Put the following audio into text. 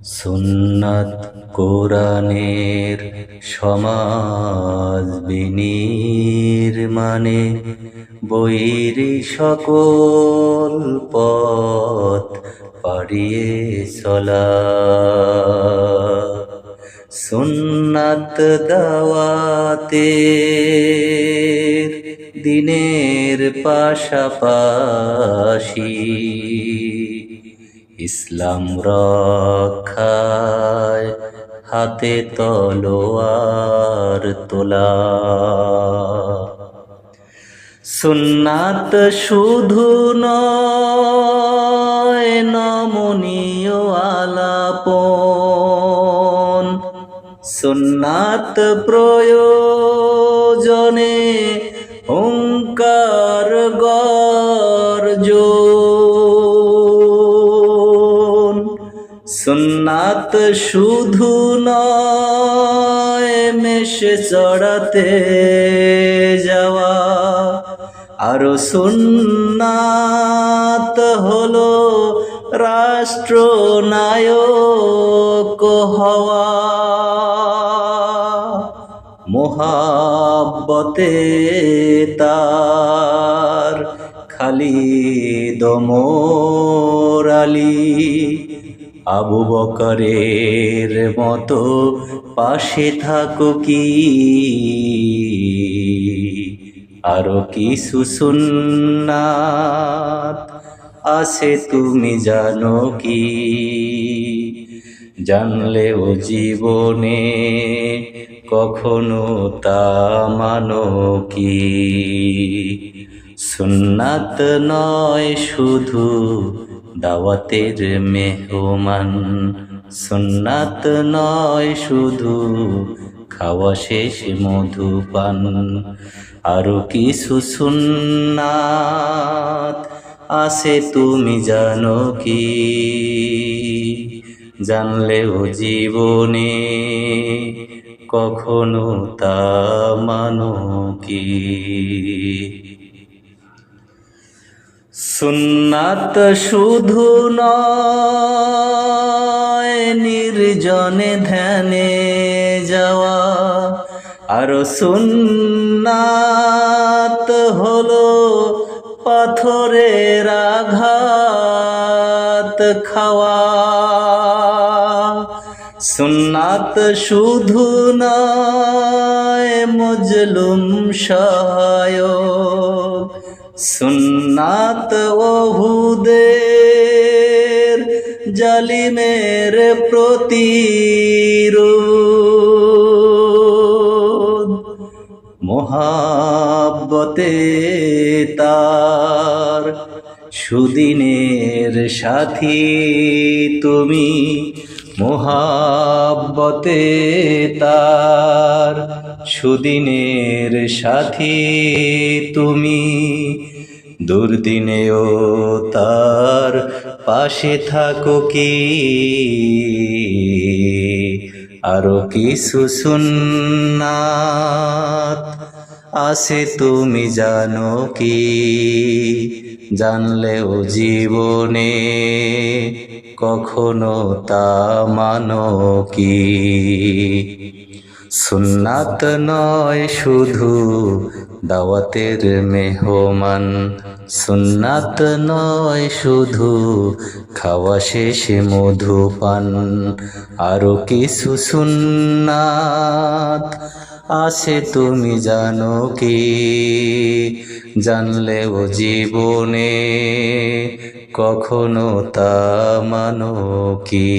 সুন্নাত কোরআনের সমাজ বিনির্মাণে বৈরী সকল পথ পাড়িয়ে চলা। সুন্নাত দাওয়াতের দিনের পাশাপাশি ইসলাম রক্ষায় হাতে তলোয়ার তোলা। সুন্নাত শুধু নয় নমনীয় আলাপন, সুন্নাত প্রয়োজনে হুঙ্কার গর্জন। সুন্নাত শুধু নয় মেশে চড়াতে যাওয়া, আরো সুন্নাত হলো রাষ্ট্রনায়ক হওয়া। মোহাব্বতে তার খালিদ ওমর আলী আবু বকরের মতো পাশে থাকো কি? আরো কিছু সুন্নাত আছে তুমি জানো কি? জানলেও জীবনে কখনো তা মানো কি? সুন্নাত নয় শুধু দাওয়াতের মেহমান, সুন্নাত নয় শুধু খাওয়া শেষ মধুপান। আরো কিছু সুন্নাত আছে তুমি জানো কি? জানলেও জীবনে কখনো তা মানো কি? সুন্নাত শুধু নয় নির্জনে ধ্যানে যাওয়া, আরো সুন্নাত হলো পাথরের আঘাত খাওয়া। সুন্নাত শুধু নয় মজলুম সহায়ক, সুন্নাত ওহুদের জালিমের প্রতিরোধ। মোহাব্বতে তার সুদিনের সাথী তুমি, মোহাব্বতে তার সুদিনের সাথী তুমি। দুর্দিনেও তার পাশে থাকো কি? আরো কিছু সুন্নাত আছে তুমি জানো কি? জানলেও জীবনে কখনো তা মানো কি? সুন্নাত নয় শুধু দাওয়াতের মেহমান, সুন্নাত নয় শুধু খাওয়া শেষে মধুপান। আরো কিছু সুন্নাত আছে তুমি জানো কি? জানলেও জীবনে কখনো তা মানো কি?